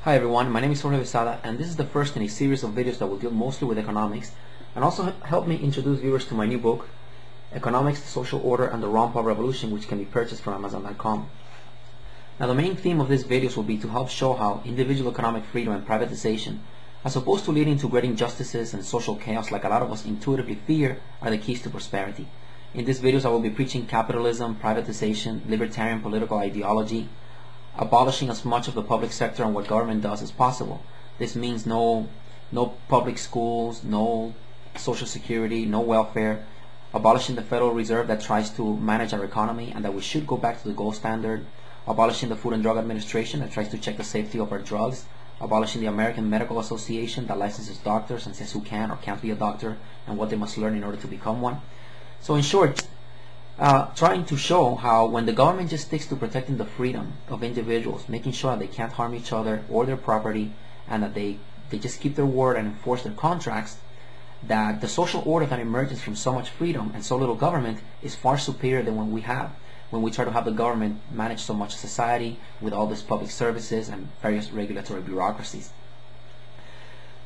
Hi everyone, my name is Jorge Besada, and this is the first in a series of videos that will deal mostly with economics and also help me introduce viewers to my new book, Economics, the Social Order and the Ron Paul Revolution, which can be purchased from Amazon.com. Now the main theme of these videos will be to help show how individual economic freedom and privatization, as opposed to leading to great injustices and social chaos like a lot of us intuitively fear, are the keys to prosperity. In these videos I will be preaching capitalism, privatization, libertarian political ideology, abolishing as much of the public sector and what government does as possible. This means no public schools, no social security, no welfare, abolishing the Federal Reserve that tries to manage our economy and that we should go back to the gold standard, abolishing the Food and Drug Administration that tries to check the safety of our drugs, abolishing the American Medical Association that licenses doctors and says who can or can't be a doctor and what they must learn in order to become one. So in short, trying to show how when the government just sticks to protecting the freedom of individuals, making sure that they can't harm each other or their property, and that they just keep their word and enforce their contracts, that the social order that emerges from so much freedom and so little government is far superior than when we try to have the government manage so much society with all these public services and various regulatory bureaucracies.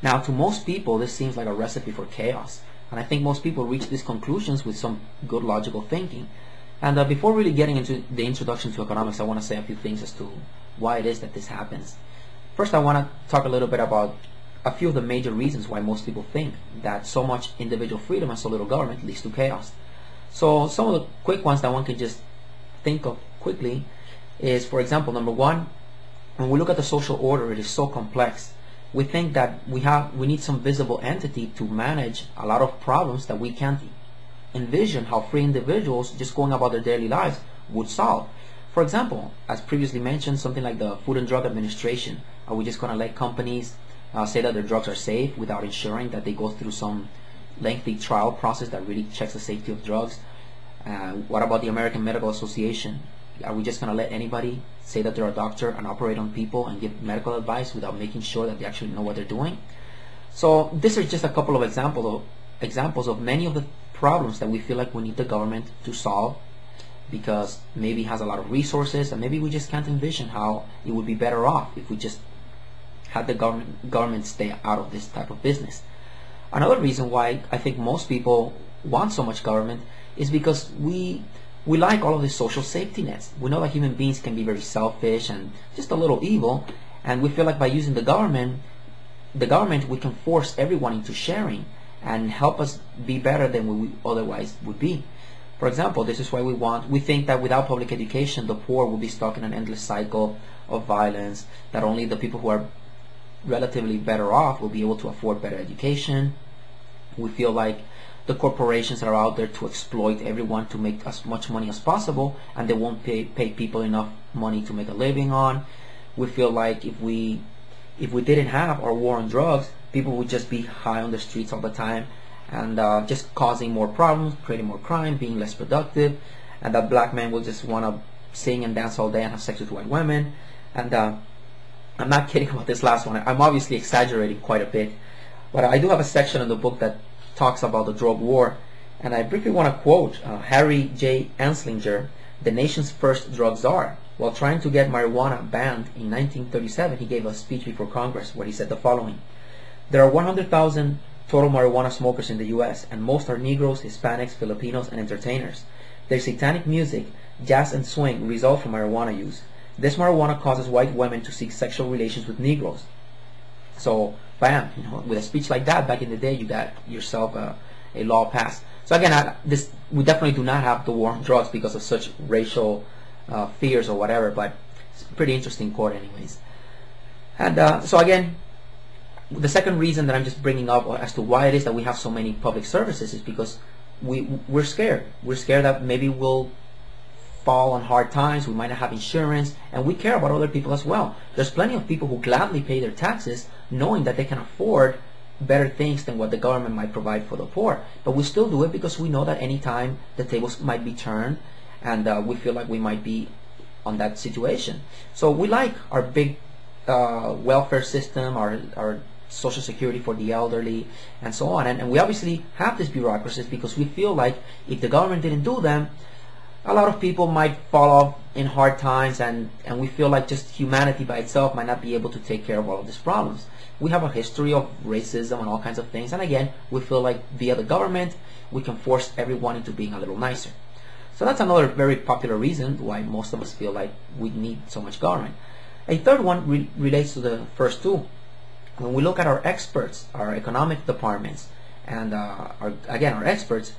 Now to most people this seems like a recipe for chaos. And I think most people reach these conclusions with some good logical thinking. And before really getting into the introduction to economics, I want to say a few things as to why it is that this happens. First, I want to talk a little bit about a few of the major reasons why most people think that so much individual freedom and so little government leads to chaos. So some of the quick ones that one can just think of quickly is, for example, number one, when we look at the social order, it is so complex. We think that we need some visible entity to manage a lot of problems that we can't envision how free individuals just going about their daily lives would solve. For example, as previously mentioned, something like the Food and Drug Administration. Are we just going to let companies say that their drugs are safe without ensuring that they go through some lengthy trial process that really checks the safety of drugs? What about the American Medical Association? Are we just going to let anybody say that they're a doctor and operate on people and give medical advice without making sure that they actually know what they're doing? So these are just a couple of examples of many of the problems that we feel like we need the government to solve, because maybe it has a lot of resources and maybe we just can't envision how it would be better off if we just had the government stay out of this type of business. Another reason why I think most people want so much government is because we like all of these social safety nets. We know that human beings can be very selfish and just a little evil, and we feel like by using the government we can force everyone into sharing and help us be better than we otherwise would be. For example, this is why we think that without public education the poor will be stuck in an endless cycle of violence, that only the people who are relatively better off will be able to afford better education. We feel like the corporations that are out there to exploit everyone to make as much money as possible, and they won't pay people enough money to make a living on. We feel like if we didn't have our war on drugs, people would just be high on the streets all the time and just causing more problems, creating more crime, being less productive, and that black men will just want to sing and dance all day and have sex with white women. And I'm not kidding about this last one. I'm obviously exaggerating quite a bit, but I do have a section in the book that talks about the drug war, and I briefly want to quote Harry J. Anslinger, the nation's first drug czar. While trying to get marijuana banned in 1937, he gave a speech before Congress where he said the following: "There are 100,000 total marijuana smokers in the US, and most are Negroes, Hispanics, Filipinos, and entertainers. Their satanic music, jazz, and swing result from marijuana use. This marijuana causes white women to seek sexual relations with Negroes." So bam, with a speech like that back in the day, you got yourself a law passed. So again, we definitely do not have the war on drugs because of such racial fears or whatever, but it's a pretty interesting quote anyways. And so again, the second reason that I'm just bringing up as to why it is that we have so many public services is because we're scared. We're scared that maybe we'll fall on hard times, we might not have insurance, and we care about other people as well. There's plenty of people who gladly pay their taxes knowing that they can afford better things than what the government might provide for the poor, but we still do it because we know that any time the tables might be turned, and we feel like we might be on that situation. So we like our big welfare system, our social security for the elderly, and so on, and we obviously have these bureaucracies because we feel like if the government didn't do them, a lot of people might fall off in hard times, and we feel like just humanity by itself might not be able to take care of all of these problems. We have a history of racism and all kinds of things, and again, we feel like via the government we can force everyone into being a little nicer. So that's another very popular reason why most of us feel like we need so much government. A third one relates to the first two. When we look at our experts, our economic departments, and our experts,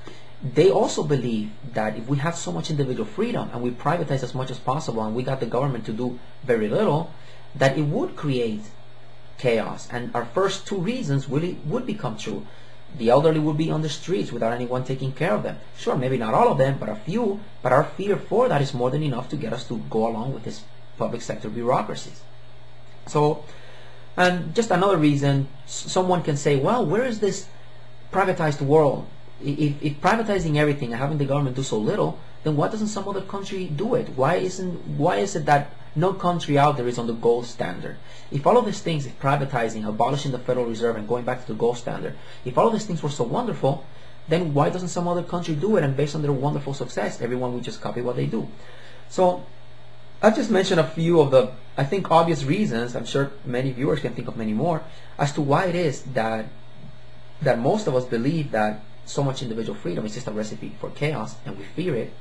they also believe that if we have so much individual freedom and we privatize as much as possible and we got the government to do very little, that it would create chaos. And our first two reasons really would become true. The elderly would be on the streets without anyone taking care of them. Sure, maybe not all of them, but a few. But our fear for that is more than enough to get us to go along with this public sector bureaucracies. So, and just another reason, someone can say, well, where is this privatized world? If privatizing everything and having the government do so little, then why doesn't some other country do it? Why is it that no country out there is on the gold standard? If all of these things, if privatizing, abolishing the Federal Reserve and going back to the gold standard, if all of these things were so wonderful, then why doesn't some other country do it? And based on their wonderful success, everyone would just copy what they do. So I've just mentioned a few of the, I think, obvious reasons. I'm sure many viewers can think of many more as to why it is that most of us believe that so much individual freedom is just a recipe for chaos, and we fear it.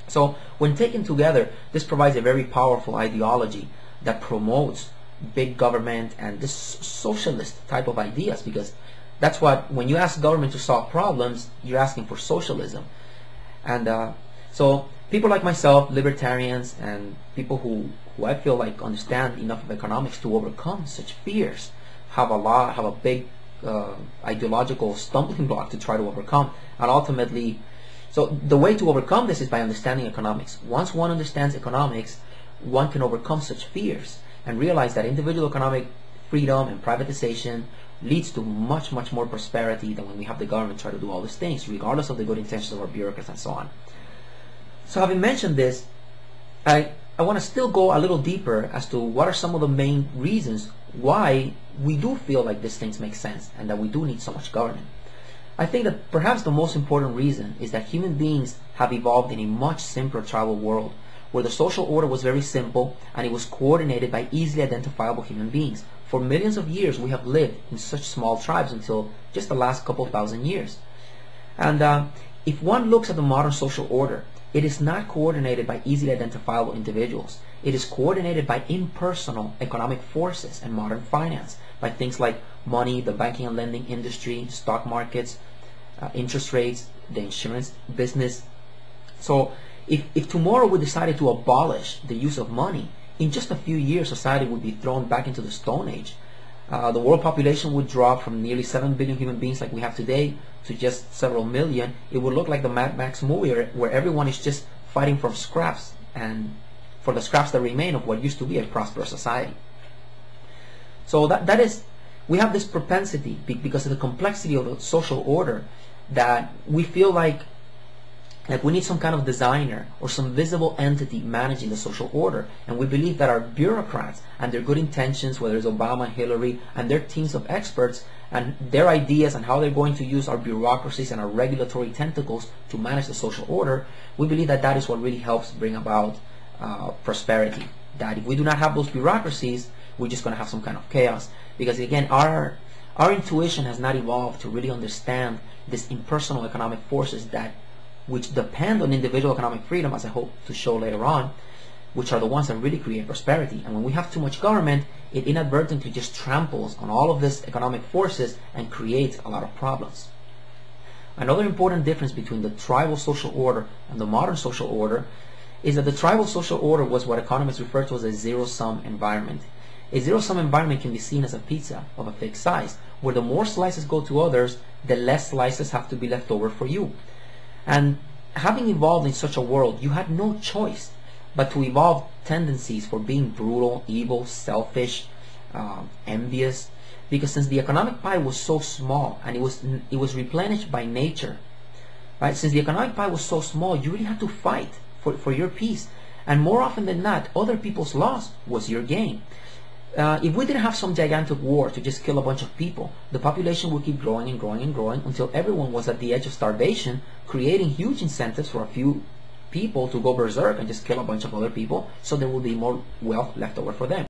So when taken together, this provides a very powerful ideology that promotes big government and this socialist type of ideas, because that's what, when you ask government to solve problems, you're asking for socialism. And so people like myself, libertarians, and people who I feel like understand enough of economics to overcome such fears, have a big ideological stumbling block to try to overcome. And ultimately, so the way to overcome this is by understanding economics. Once one understands economics, one can overcome such fears and realize that individual economic freedom and privatization leads to much, much more prosperity than when we have the government try to do all these things, regardless of the good intentions of our bureaucrats and so on. So having mentioned this, I want to still go a little deeper as to what are some of the main reasons why we do feel like these things make sense and that we do need so much government. I think that perhaps the most important reason is that human beings have evolved in a much simpler tribal world where the social order was very simple and it was coordinated by easily identifiable human beings. For millions of years we have lived in such small tribes until just the last couple of thousand years. And if one looks at the modern social order, it is not coordinated by easily identifiable individuals. It is coordinated by impersonal economic forces and modern finance, by things like money, the banking and lending industry, stock markets, interest rates, the insurance business. So if tomorrow we decided to abolish the use of money, in just a few years society would be thrown back into the Stone Age. The world population would drop from nearly 7 billion human beings like we have today to just several million. It would look like the Mad Max movie where everyone is just fighting for scraps and for the scraps that remain of what used to be a prosperous society. So that is, we have this propensity because of the complexity of the social order that we feel like we need some kind of designer or some visible entity managing the social order, and we believe that our bureaucrats and their good intentions, whether it's Obama, Hillary, and their teams of experts and their ideas and how they're going to use our bureaucracies and our regulatory tentacles to manage the social order, we believe that that is what really helps bring about prosperity. That if we do not have those bureaucracies, we're just going to have some kind of chaos, because again, our intuition has not evolved to really understand these impersonal economic forces which depend on individual economic freedom, as I hope to show later on, which are the ones that really create prosperity. And when we have too much government, it inadvertently just tramples on all of these economic forces and creates a lot of problems. Another important difference between the tribal social order and the modern social order is that the tribal social order was what economists refer to as a zero-sum environment. A zero-sum environment can be seen as a pizza of a fixed size, where the more slices go to others, the less slices have to be left over for you. And having evolved in such a world, you had no choice but to evolve tendencies for being brutal, evil, selfish, envious, because since the economic pie was so small and it was replenished by nature, right? Since the economic pie was so small, you really had to fight for your piece, and more often than not, other people's loss was your gain. If we didn't have some gigantic war to just kill a bunch of people, the population would keep growing and growing and growing until everyone was at the edge of starvation, creating huge incentives for a few people to go berserk and just kill a bunch of other people, so there will be more wealth left over for them.